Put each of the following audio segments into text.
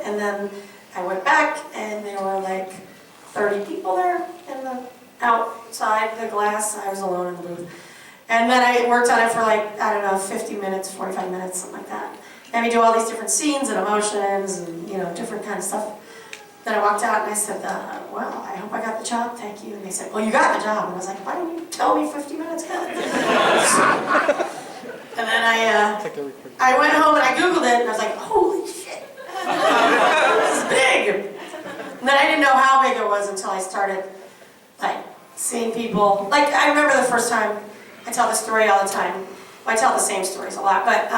and then I went back, and there were like 30 people there in the outside the glass. I was alone in the booth. And then I worked on it for like, I don't know, 50 minutes, 45 minutes, something like that. And we do all these different scenes and emotions and, you know, different kind of stuff. Then I walked out and I said, well, I hope I got the job, thank you. And they said, well, you got the job. And I was like, why didn't you tell me 50 minutes ago? And then I went home and I Googled it and I was like, holy shit, this is big. And then I didn't know how big it was until I started like seeing people. Like I remember the first time, I tell this story all the time. Well, I tell the same stories a lot, but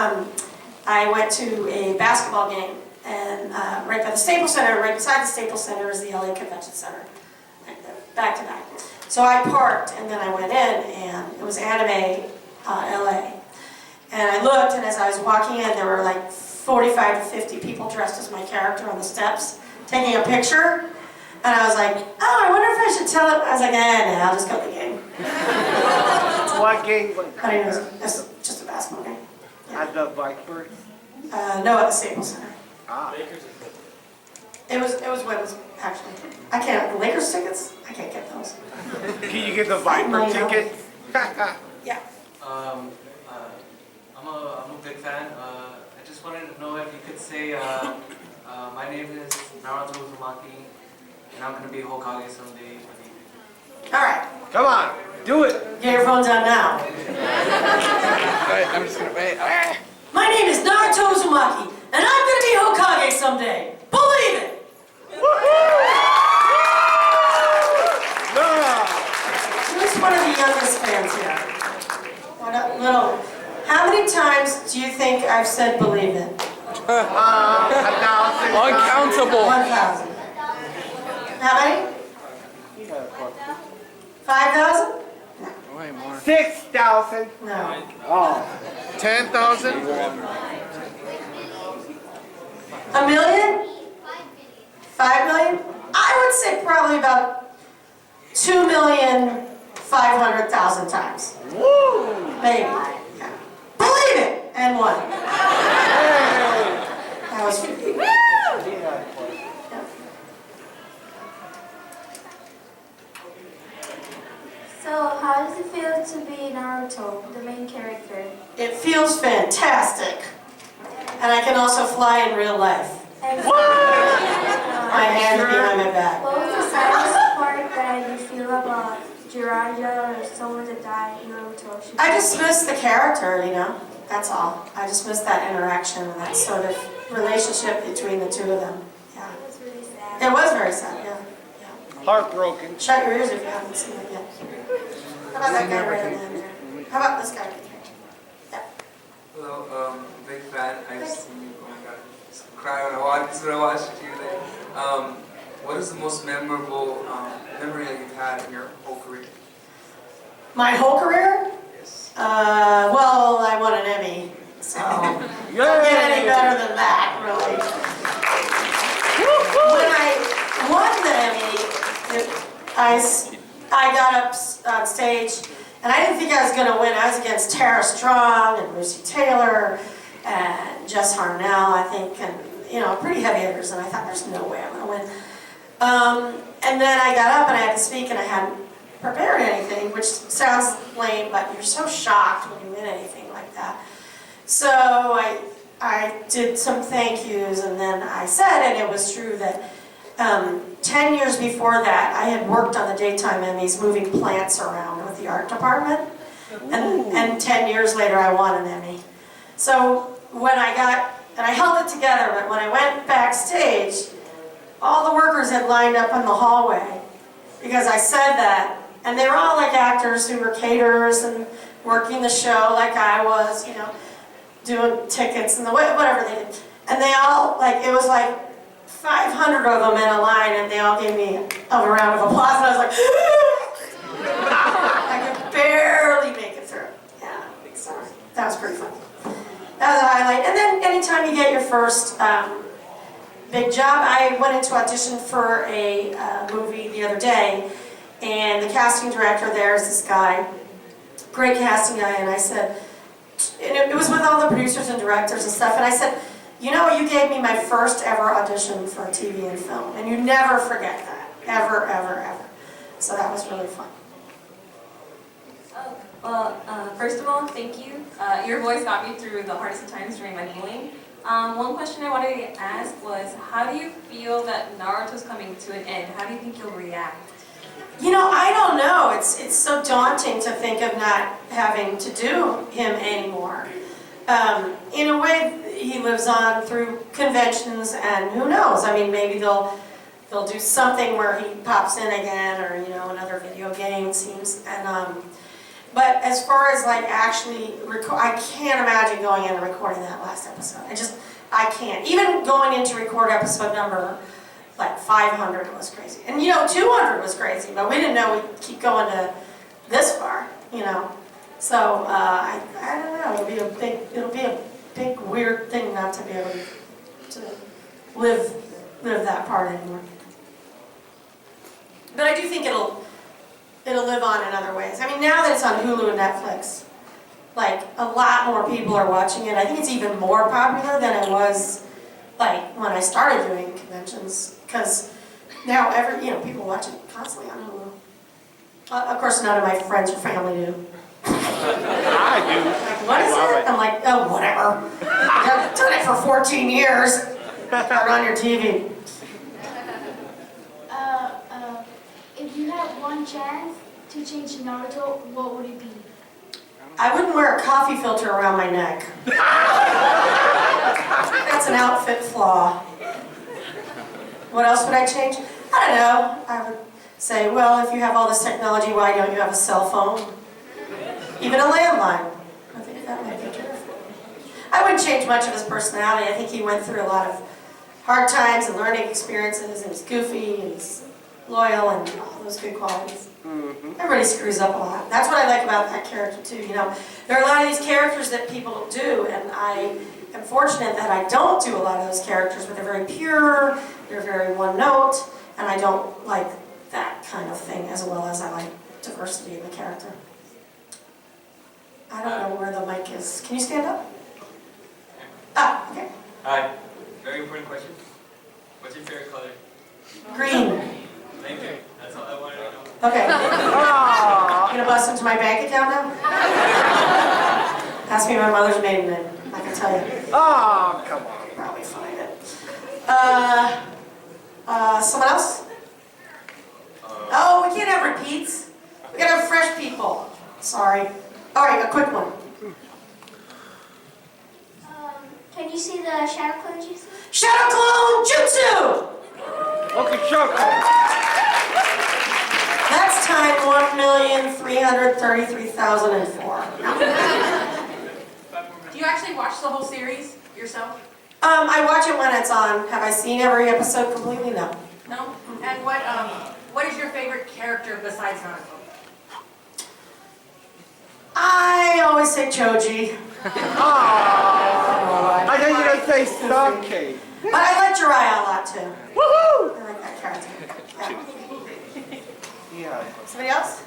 I went to a basketball game, and right by the Staples Center, right beside the Staples Center is the LA Convention Center, back to back. So I parked, and then I went in, and it was Anime LA. And I looked, and as I was walking in, there were like 45 to 50 people dressed as my character on the steps, taking a picture. And I was like, oh, I wonder if I should tell it. I was like, nah, I'll just go to the game. What game? I mean, it was just a basketball game. Yeah. At the Blackbird? No, at the Staples Center. Ah. It was women's, actually. I can't, the Lakers tickets? I can't get those. Can you get the Viper ticket? Yeah. I'm a big fan. I just wanted to know if you could say, my name is Naruto Uzumaki, and I'm going to be Hokage someday. All right. Come on, do it. Get your phones out now. I'm just gonna wait. My name is Naruto Uzumaki, and I'm going to be Hokage someday. Believe it! Who's one of the youngest fans here? What a little. How many times do you think I've said believe it? 1,000. Uncountable. 1,000. How many? 5,000? Way more. 6,000. No. Oh. 10,000? A million? 5 million? I would say probably about 2,500,000 times. Woo! Maybe. Yeah. Believe it! And one. That was So, how does it feel to be Naruto, the main character? It feels fantastic. And I can also fly in real life. And My hands behind my back. what was the saddest part that you feel about Jiraiya or someone that died in Naruto? I just miss the character, you know? That's all. I just miss that interaction and that sort of relationship between the two of them. Yeah. It was really sad. It was very sad, yeah. Heartbroken. Shut your ears if you haven't seen it yet. How about that guy right in there? How about this guy right here? Yeah. Hello, big fan. I just see you. Oh my god, just cry when I watched you there. What is the most memorable memory that you've had in your whole career? My whole career? Yes. Well, I won an Emmy, so don't get any better than that, really. When I won the Emmy, I got up on stage, and I didn't think I was going to win. I was against Tara Strong and Lucy Taylor and Jess Harnell, I think, and you know, pretty heavy hitters. And I thought, there's no way I'm going to win. And then I got up and I had to speak, and I hadn't prepared anything, which sounds lame, but you're so shocked when you win anything like that. So I did some thank yous, and then I said, and it was true that 10 years before that, I had worked on the daytime Emmys moving plants around with the art department. And 10 years later, I won an Emmy. So when I held it together, but when I went backstage, all the workers had lined up in the hallway because I said that. And they were all like actors who were caterers and working the show like I was, you know, doing tickets and whatever they did. And they all, like, it was like 500 of them in a line, and they all gave me a round of applause, and I was like, I could barely make it through. Yeah, so that was pretty fun. That was a highlight. And then anytime you get your first big job, I went into audition for a movie the other day, and the casting director there is this guy, great casting guy, and I said, and it was with all the producers and directors and stuff, and I said, you know, you gave me my first ever audition for TV and film, and you never forget that, ever, ever, ever. So that was really fun. Well, first of all, thank you. Your voice got me through the hardest of times during my bullying. One question I wanted to ask was, how do you feel that Naruto's coming to an end? How do you think you'll react? You know, I don't know. It's so daunting to think of not having to do him anymore. In a way, he lives on through conventions, and who knows? I mean, maybe they'll do something where he pops in again, or you know, another video game seems. And but as far as like actually I can't imagine going in and recording that last episode. I can't. Even going in to record episode number like 500 was crazy, and you know, 200 was crazy, but we didn't know we'd keep going to this far, you know. So I don't know. It'll be a big weird thing not to be able to live that part anymore. But I do think it'll live on in other ways. I mean, now that it's on Hulu and Netflix, like a lot more people are watching it. I think it's even more popular than it was like when I started doing conventions, because now people watch it constantly on Hulu. Of course, none of my friends or family do. I do. Like, what is it? I'm like, oh, whatever. I've done it for 14 years. Turn on your TV. If you had one chance to change Naruto, what would it be? I wouldn't wear a coffee filter around my neck. That's an outfit flaw. What else would I change? I don't know. I would say, well, if you have all this technology, why don't you have a cell phone? Even a landline. I think that might be terrific. I wouldn't change much of his personality. I think he went through a lot of hard times and learning experiences, and he's goofy, and he's loyal, and all those good qualities. Everybody screws up a lot. That's what I like about that character too. You know, there are a lot of these characters that people do, and I am fortunate that I don't do a lot of those characters, but they're very pure, they're very one note, and I don't like that kind of thing as well as I like diversity in the character. I don't know where the mic is. Can you stand up? Ah, okay. Hi. Very important question. What's your favorite color? Green. Thank you. That's all I wanted to know. Okay. You gonna bust into my bank account now? Ask me my mother's maiden name. I can tell you. Oh, come on. You probably find it. Someone else? Oh, we can't have repeats. We gotta have fresh people. Sorry. All right, a quick one. Can you see the Shadow Clone Jutsu? Shadow Clone Jutsu! Okay, sure. That's time 1,333,004. Do you actually watch the whole series yourself? I watch it when it's on. Have I seen every episode completely? No. No? And what is your favorite character besides Naruto? I always say Choji. I thought you were going to say Sake. But I like Jiraiya a lot too. Woohoo! I like that character. Yeah. Yeah. Somebody else?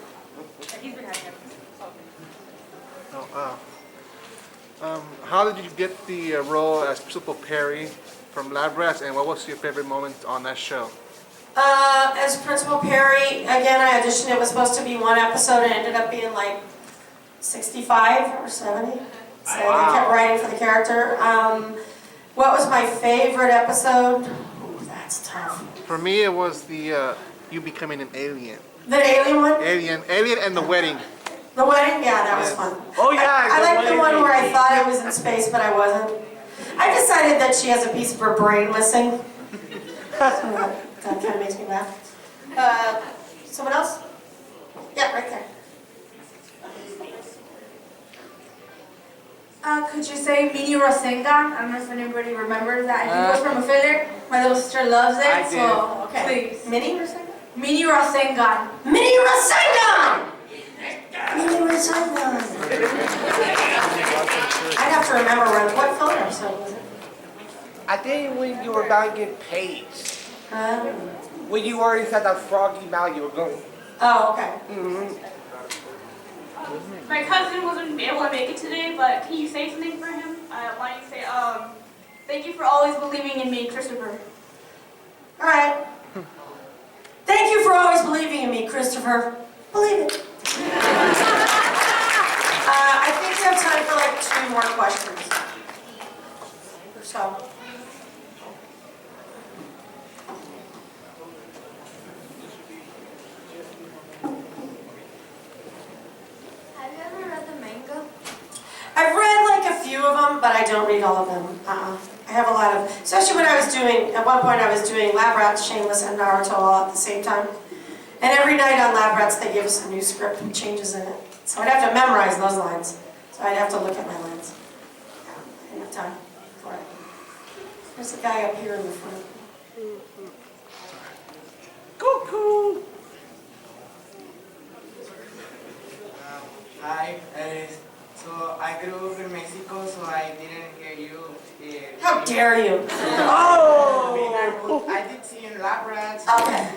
He's been having How did you get the role as Principal Perry from Lab Rats, and what was your favorite moment on that show? As Principal Perry, again, I auditioned. It was supposed to be one episode, and it ended up being like 65 or 70. So I kept writing for the character. What was my favorite episode? Ooh, that's tough. For me, it was the you becoming an alien. The alien one? Alien and the wedding. The wedding? Yeah, that was fun. Oh, yeah. I like the one where I thought I was in space, but I wasn't. I decided that she has a piece of her brain missing. So that kind of makes me laugh. Someone else? Yeah, right there. Could you say Mini Rasengan? I don't know if anybody remembers that. I think it was from a filler. My little sister loves it, I so Okay. please. Mini Rasengan? Mini Rasengan. Mini Rasengan! Mini Rasengan! I'd have to remember what film episode was it? I think when you were about to get paid. When you already said that froggy mouth you were going. Oh, okay. My cousin wasn't able to make it today, but can you say something for him? Why don't you say, Thank you for always believing in me, Christopher. All right. Thank you for always believing in me, Christopher. Believe it. I think we have time for like 2 more questions. Or so. Have you ever read the manga? I've read like a few of them, but I don't read all of them. I have a lot of, especially when I was doing, at one point I was doing Lab Rats, Shameless, and Naruto all at the same time. And every night on Lab Rats they give us a new script with changes in it. So I'd have to memorize those lines. So I'd have to look at my lines. Yeah, I didn't have time for it. There's a guy up here in the front. Cuckoo! Hi, so I grew up in Mexico, so I didn't hear you. How dare you? Oh! I did see in Lab Rats. Okay.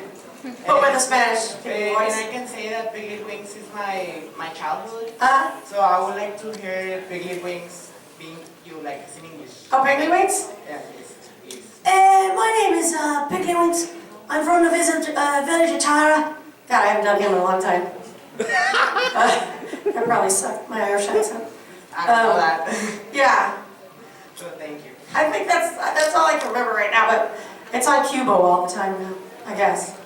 But with a Spanish And voice. I can say that Piglet Wings is my childhood. Uh-huh. So I would like to hear Piglet Wings being you like in English. Oh, Piggly Winks? Yeah, please. My name is Piggly Winks. I'm from the village of Tara. God, I haven't done him in a long time. I probably suck my Irish accent. I don't know that. Yeah, So thank you. I think that's all I can remember right now, but it's on Cubo all the time now, I guess.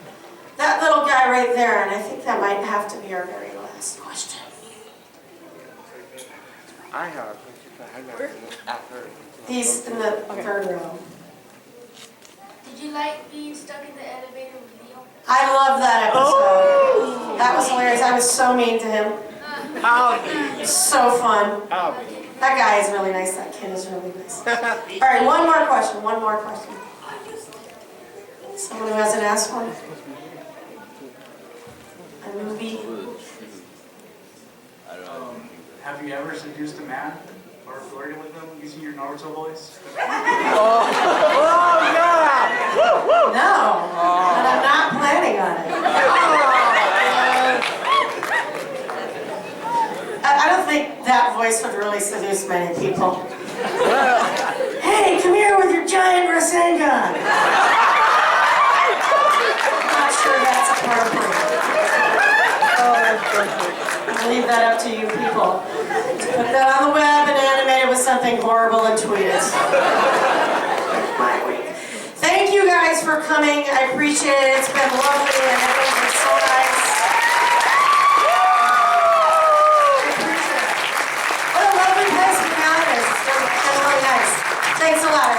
That little guy right there, and I think that might have to be our very last question. I have. After. He's in the 3rd row. Did you like being stuck in the elevator with Leo? I love that episode. That was hilarious. I was so mean to him. So fun. That guy is really nice. That kid is really nice. All right, one more question. Someone who hasn't asked one? A movie? Have you ever seduced a man or flirted with him using your Naruto voice? No, and I'm not planning on it. I don't think that voice would really seduce many people. Hey, come here with your giant Rasengan. I'm not sure that's appropriate. I'll leave that up to you people. Put that on the web and animate it with something horrible and tweet it. My week. Thank you guys for coming. I appreciate it. It's been lovely and everyone's been so nice. I appreciate it. What a lovely place to be on this. It's been really nice. Thanks a lot.